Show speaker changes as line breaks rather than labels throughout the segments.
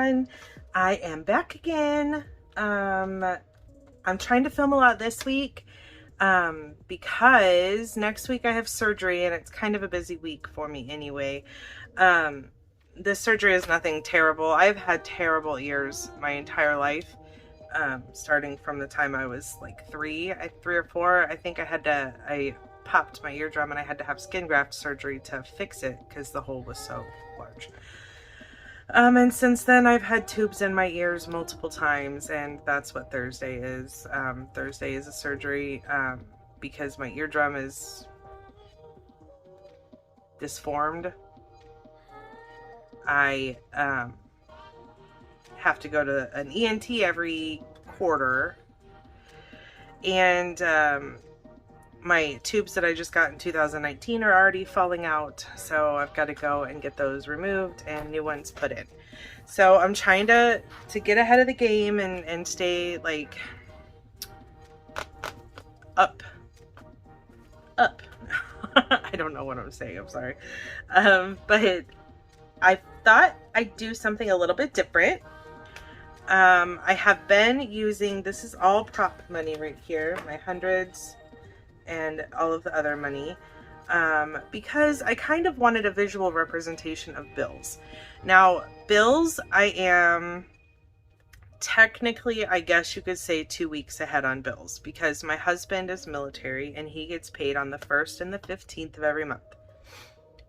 everyone. I am back again. I'm trying to film a lot this week because next week I have surgery and it's kind of a busy week for me anyway. This surgery is nothing terrible. I've had terrible ears my entire life, starting from the time I was like three or four. I think I popped my eardrum and I had to have skin graft surgery to fix it because the hole was so large. And since then I've had tubes in my ears multiple times, and that's what Thursday is. Thursday is a surgery because my eardrum is disformed. I have to go to an ENT every quarter, and my tubes that I just got in 2019 are already falling out, so I've got to go and get those removed and new ones put in. So I'm trying to get ahead of the game and stay like up. I don't know what I'm saying, I'm sorry. But I thought I'd do something a little bit different. I have been using, this is all prop money right here, my hundreds and all of the other money, because I kind of wanted a visual representation of bills. Now, bills, I am technically, I guess you could say, 2 weeks ahead on bills, because my husband is military and he gets paid on the 1st and the 15th of every month.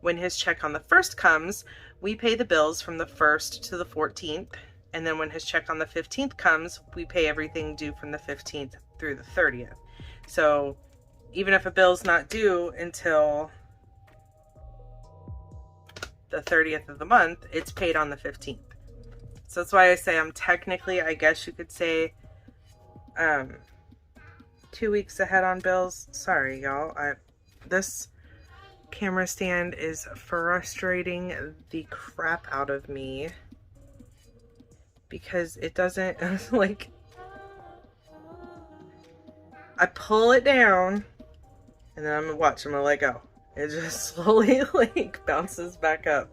When his check on the 1st comes, we pay the bills from the 1st to the 14th, and then when his check on the 15th comes, we pay everything due from the 15th through the 30th. So even if a bill's not due until the 30th of the month, it's paid on the 15th. So that's why I say I'm technically, I guess you could say, 2 weeks ahead on bills. Sorry, y'all. This camera stand is frustrating the crap out of me because it doesn't, like, I pull it down and then I'm gonna let go. It just slowly like bounces back up.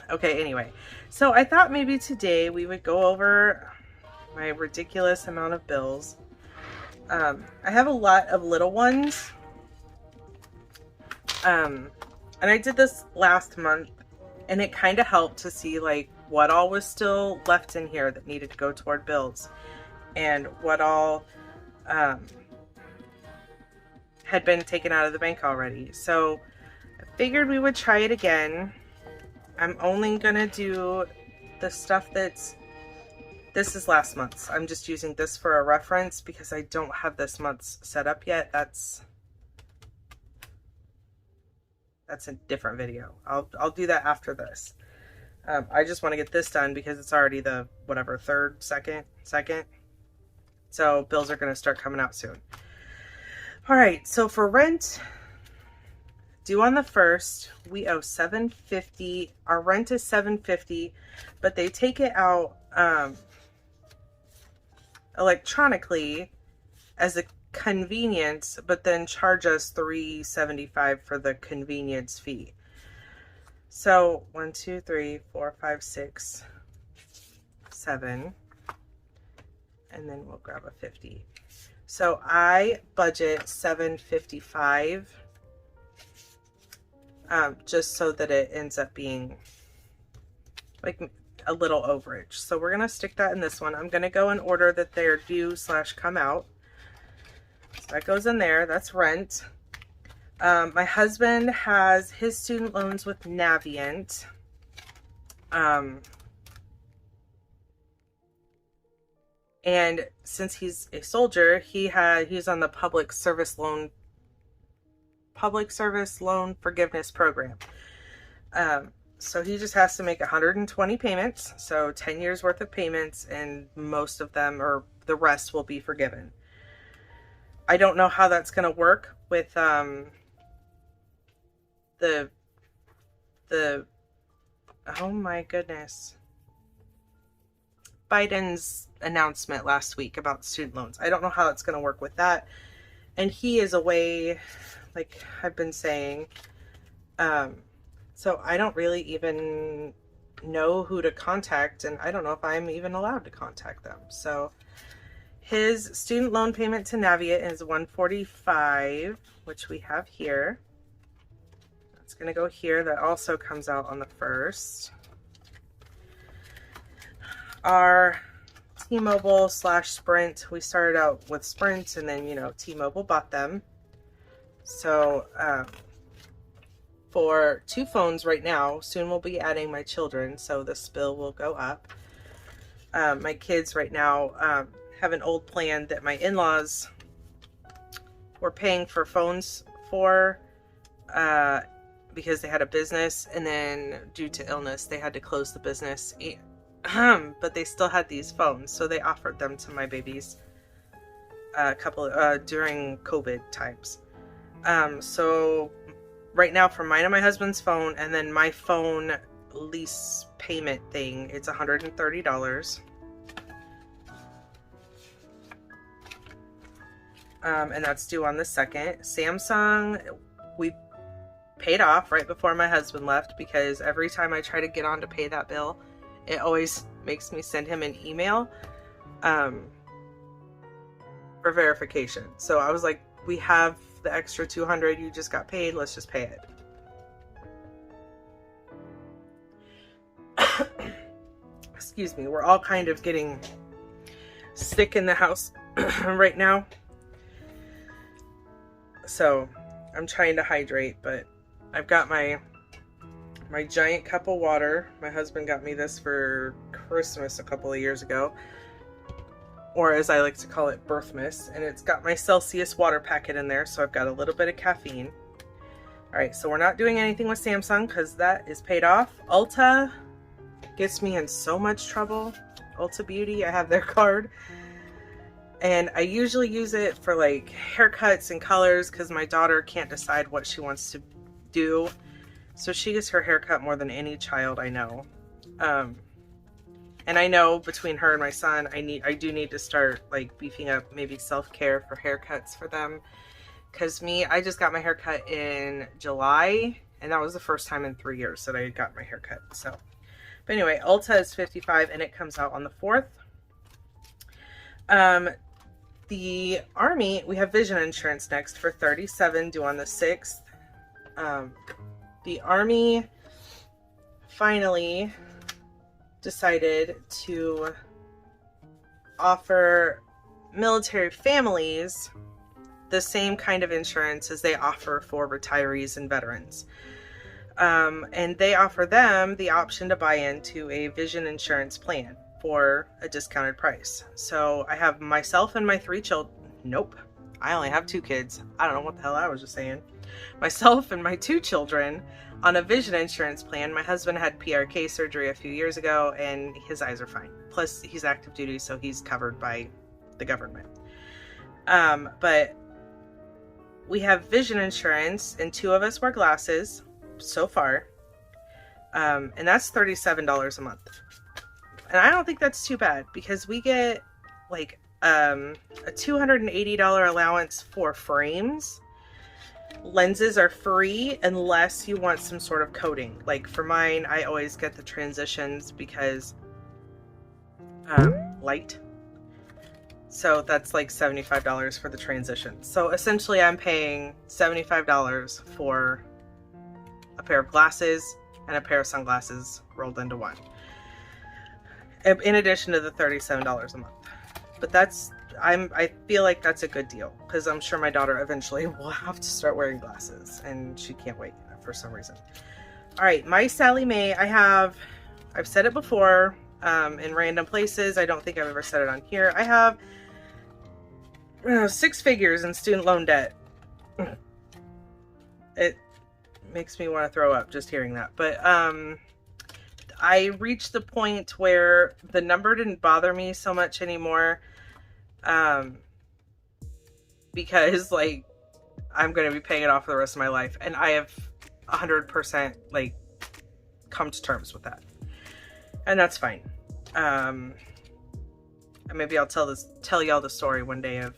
Okay, anyway. So I thought maybe today we would go over my ridiculous amount of bills. I have a lot of little ones. And I did this last month and it kind of helped to see like what all was still left in here that needed to go toward bills and what all had been taken out of the bank already. So I figured we would try it again. I'm only gonna do the stuff this is last month's. I'm just using this for a reference because I don't have this month's set up yet. That's a different video. I'll do that after this. I just want to get this done because it's already the whatever second. So bills are going to start coming out soon. All right, so for rent, due on the 1st, we owe $750. Our rent is $750, but they take it out electronically as a convenience, but then charge us $375 for the convenience fee. So 1, 2, 3, 4, 5, 6, 7, and then we'll grab a 50. So I budget $755, just so that it ends up being like a little overage. So we're gonna stick that in this one. I'm gonna go in order that they're due / come out. So that goes in there. That's rent. My husband has his student loans with Navient. And since he's a soldier, he's on the public service loan forgiveness program. So he just has to make 120 payments, so 10 years worth of payments, and most of them, or the rest, will be forgiven. I don't know how that's going to work with the oh my goodness, Biden's announcement last week about student loans. I don't know how it's going to work with that. And he is away, like I've been saying. So I don't really even know who to contact, and I don't know if I'm even allowed to contact them. So his student loan payment to Navient is $145, which we have here. It's going to go here. That also comes out on the 1st. Our T-Mobile / Sprint, we started out with Sprint, and then, you know, T-Mobile bought them. So for 2 phones right now, soon we'll be adding my children, so this bill will go up. My kids right now have an old plan that my in-laws were paying for phones for because they had a business, and then due to illness they had to close the business, but they still had these phones, so they offered them to my babies a couple during COVID times. So right now for mine and my husband's phone, and then my phone lease payment thing, it's $130. And that's due on the 2nd. Samsung, we paid off right before my husband left, because every time I try to get on to pay that bill, it always makes me send him an email for verification. So I was like, we have the extra $200 you just got paid, let's just pay it. Excuse me, we're all kind of getting sick in the house right now, so I'm trying to hydrate, but I've got my giant cup of water. My husband got me this for Christmas a couple of years ago, or as I like to call it, Birthmas, and it's got my Celsius water packet in there, so I've got a little bit of caffeine. Alright, so we're not doing anything with Samsung because that is paid off. Ulta gets me in so much trouble. Ulta Beauty, I have their card, and I usually use it for like haircuts and colors because my daughter can't decide what she wants to do, so she gets her haircut more than any child I know. And I know between her and my son, I do need to start like beefing up maybe self-care for haircuts for them, because I just got my haircut in July, and that was the first time in 3 years that I got my haircut. So, but anyway, Ulta is $55, and it comes out on the 4th. The Army, we have vision insurance next for $37, due on the 6th. The Army finally decided to offer military families the same kind of insurance as they offer for retirees and veterans. And they offer them the option to buy into a vision insurance plan for a discounted price. So I have myself and my 3 children. Nope, I only have 2 kids. I don't know what the hell I was just saying. Myself and my 2 children on a vision insurance plan. My husband had PRK surgery a few years ago, and his eyes are fine. Plus, he's active duty, so he's covered by the government. But we have vision insurance, and 2 of us wear glasses so far. And that's $37 a month. And I don't think that's too bad, because we get like a $280 allowance for frames. Lenses are free unless you want some sort of coating. Like for mine, I always get the transitions because light. So that's like $75 for the transition. So essentially I'm paying $75 for a pair of glasses and a pair of sunglasses rolled into one, in addition to the $37 a month. But I feel like that's a good deal, because I'm sure my daughter eventually will have to start wearing glasses, and she can't wait for some reason. All right, my Sally Mae, I've said it before in random places. I don't think I've ever said it on here. I have 6 figures in student loan debt. It makes me want to throw up just hearing that. But I reached the point where the number didn't bother me so much anymore. Because like I'm going to be paying it off for the rest of my life, and I have 100% like come to terms with that, and that's fine. And maybe I'll tell y'all the story one day of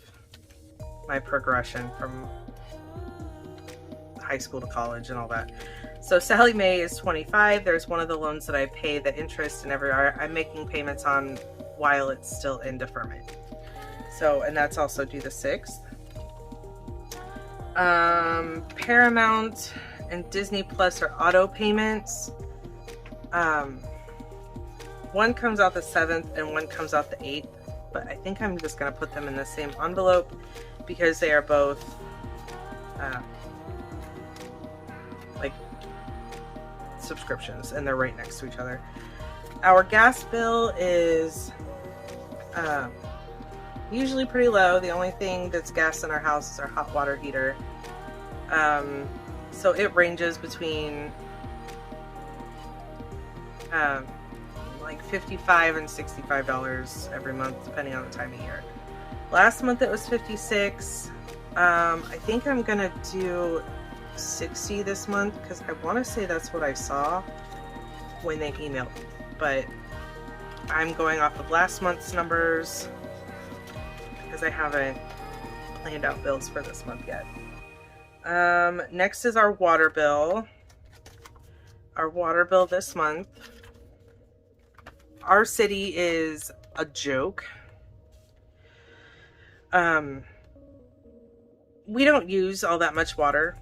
my progression from high school to college and all that. So Sally Mae is 25. There's one of the loans that I pay the interest and I'm making payments on while it's still in deferment. So, and that's also due the 6th. Paramount and Disney Plus are auto payments. One comes out the 7th and one comes out the 8th, but I think I'm just going to put them in the same envelope because they are both like subscriptions and they're right next to each other. Our gas bill is usually pretty low. The only thing that's gas in our house is our hot water heater. So it ranges between like $55 and $65 every month, depending on the time of year. Last month it was $56. I think I'm gonna do $60 this month because I want to say that's what I saw when they emailed me, but I'm going off of last month's numbers because I haven't planned out bills for this month yet. Next is our water bill. Our water bill this month. Our city is a joke. We don't use all that much water.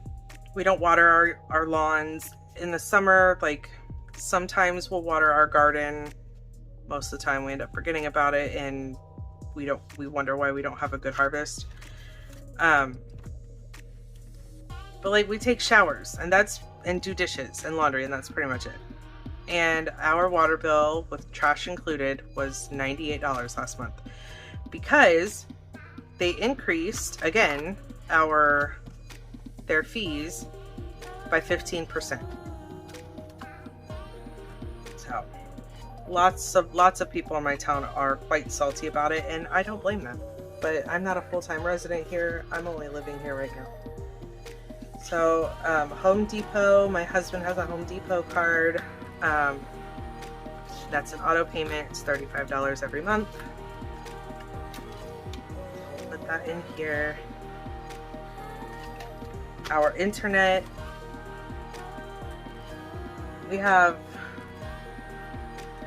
We don't water our lawns. In the summer, like sometimes we'll water our garden. Most of the time we end up forgetting about it and we wonder why we don't have a good harvest. But like we take showers and do dishes and laundry and that's pretty much it. And our water bill with trash included was $98 last month because they increased again their fees by 15%. So lots of people in my town are quite salty about it and I don't blame them. But I'm not a full-time resident here. I'm only living here right now. So Home Depot, my husband has a Home Depot card. That's an auto payment. It's $35 every month. Put that in here. Our internet. We have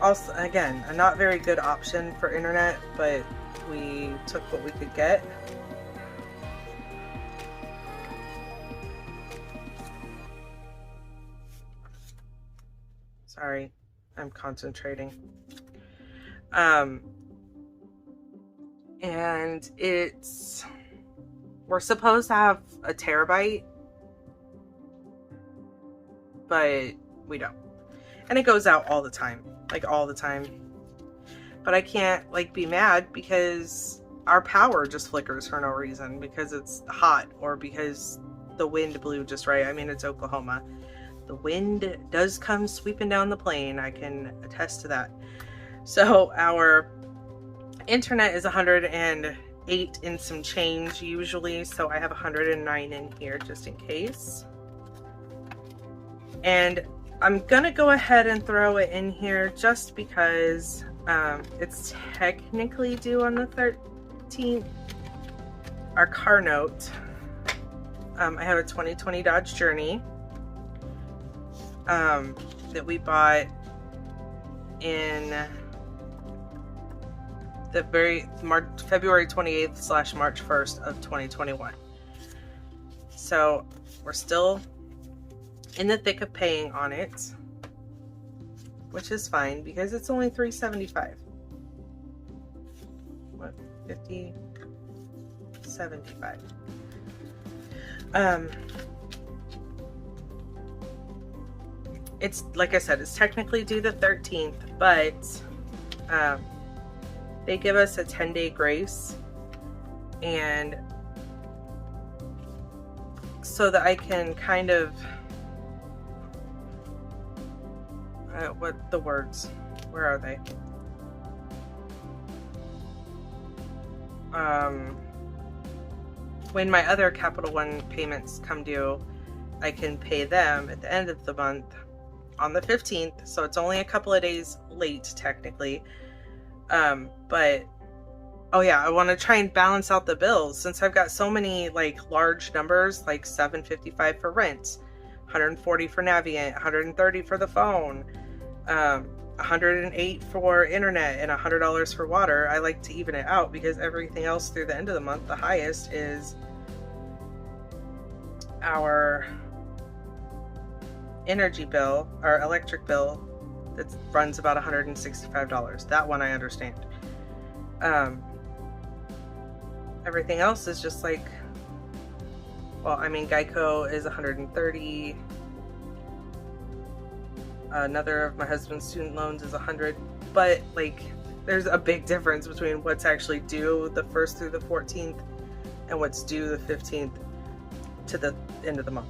also, again, a not very good option for internet, but we took what we could get. Sorry, I'm concentrating. And we're supposed to have a terabyte, but we don't. And it goes out all the time, like all the time. But I can't like be mad because our power just flickers for no reason because it's hot or because the wind blew just right. I mean, it's Oklahoma. The wind does come sweeping down the plain. I can attest to that. So our internet is 108 and some change usually. So I have 109 in here just in case. And I'm gonna go ahead and throw it in here just because it's technically due on the 13th. Our car note. I have a 2020 Dodge Journey that we bought in the February 28th / March 1st of 2021. So we're still in the thick of paying on it, which is fine because it's only $375. What? 50, 75. It's like I said, it's technically due the 13th, but they give us a 10-day grace, and so that I can kind of what the words? Where are they? When my other Capital One payments come due, I can pay them at the end of the month on the 15th, so it's only a couple of days late technically. But oh yeah, I want to try and balance out the bills since I've got so many like large numbers, like $755 for rent, $140 for Navient, $130 for the phone, $108 for internet, and $100 for water. I like to even it out because everything else through the end of the month, the highest is our energy bill, our electric bill, that runs about $165. That one I understand. Everything else is just like, well, I mean, Geico is $130. Another of my husband's student loans is $100. But like, there's a big difference between what's actually due the 1st through the 14th and what's due the 15th to the end of the month.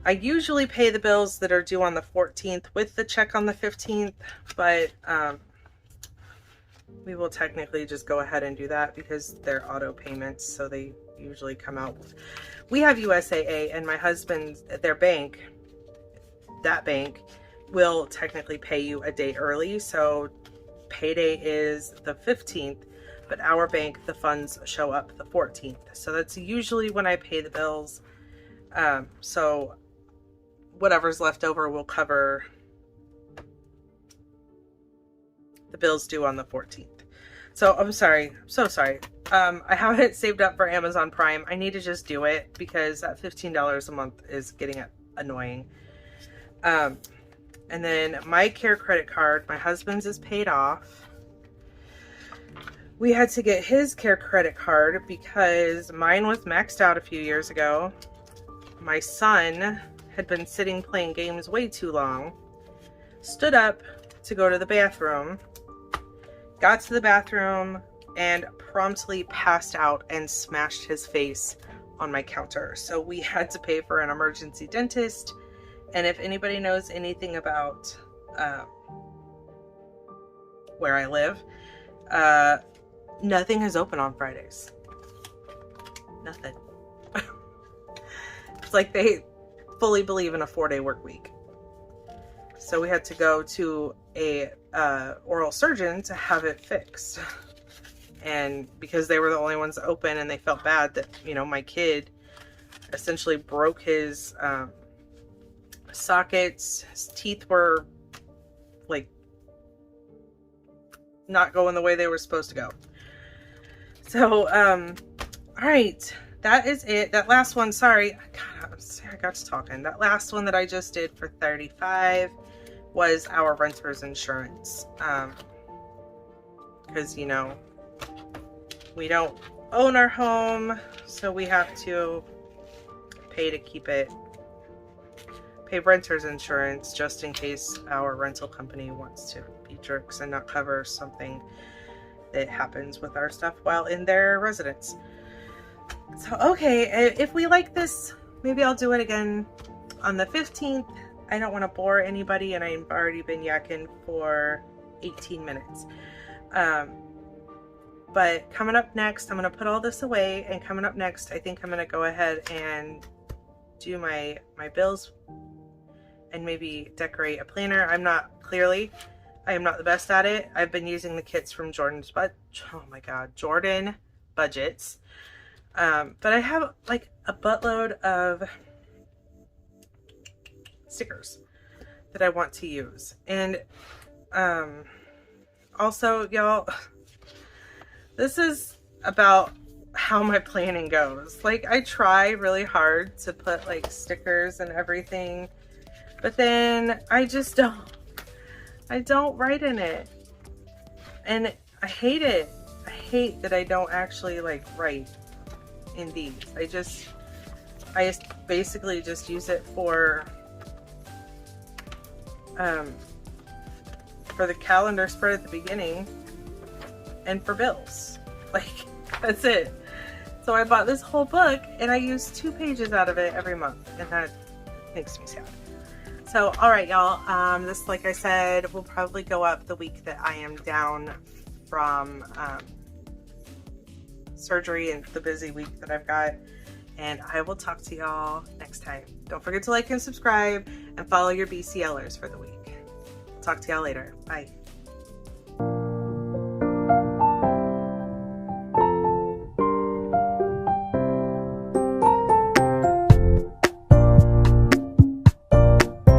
I usually pay the bills that are due on the 14th with the check on the 15th, but we will technically just go ahead and do that because they're auto payments, so they usually come out. We have USAA, and my husband's, their bank, that bank will technically pay you a day early, so payday is the 15th, but our bank, the funds show up the 14th. So that's usually when I pay the bills. So whatever's left over will cover the bills due on the 14th. So I'm sorry, so sorry. I have it saved up for Amazon Prime. I need to just do it because that $15 a month is getting annoying. And then my care credit card, my husband's is paid off. We had to get his care credit card because mine was maxed out a few years ago. My son had been sitting playing games way too long, stood up to go to the bathroom, got to the bathroom, and promptly passed out and smashed his face on my counter. So we had to pay for an emergency dentist. And if anybody knows anything about where I live, nothing is open on Fridays. Nothing. It's like they fully believe in a 4-day work week. So we had to go to a oral surgeon to have it fixed. And because they were the only ones open, and they felt bad that, you know, my kid essentially broke his sockets. His teeth were like not going the way they were supposed to go. So, all right, that is it. That last one, sorry, I got to talking. That last one that I just did for $35 was our renter's insurance. Because, you know, we don't own our home, so we have to pay to keep it. Pay renter's insurance just in case our rental company wants to be jerks and not cover something that happens with our stuff while in their residence. So, okay, if we like this, maybe I'll do it again on the 15th. I don't want to bore anybody, and I've already been yakking for 18 minutes. But coming up next, I'm going to put all this away, and coming up next, I think I'm going to go ahead and do my bills and maybe decorate a planner. I am not the best at it. I've been using the kits from Jordan Budgets. But I have like a buttload of stickers that I want to use. And also, y'all, this is about how my planning goes. Like, I try really hard to put like stickers and everything, but then I just don't write in it. And I hate it. I hate that I don't actually like write in these. I basically just use it for the calendar spread at the beginning and for bills. Like, that's it. So I bought this whole book and I use 2 pages out of it every month, and that makes me sad. So, all right, y'all, this, like I said, will probably go up the week that I am down from surgery and the busy week that I've got. And I will talk to y'all next time. Don't forget to like and subscribe and follow your BCLers for the week. Talk to y'all later. Bye.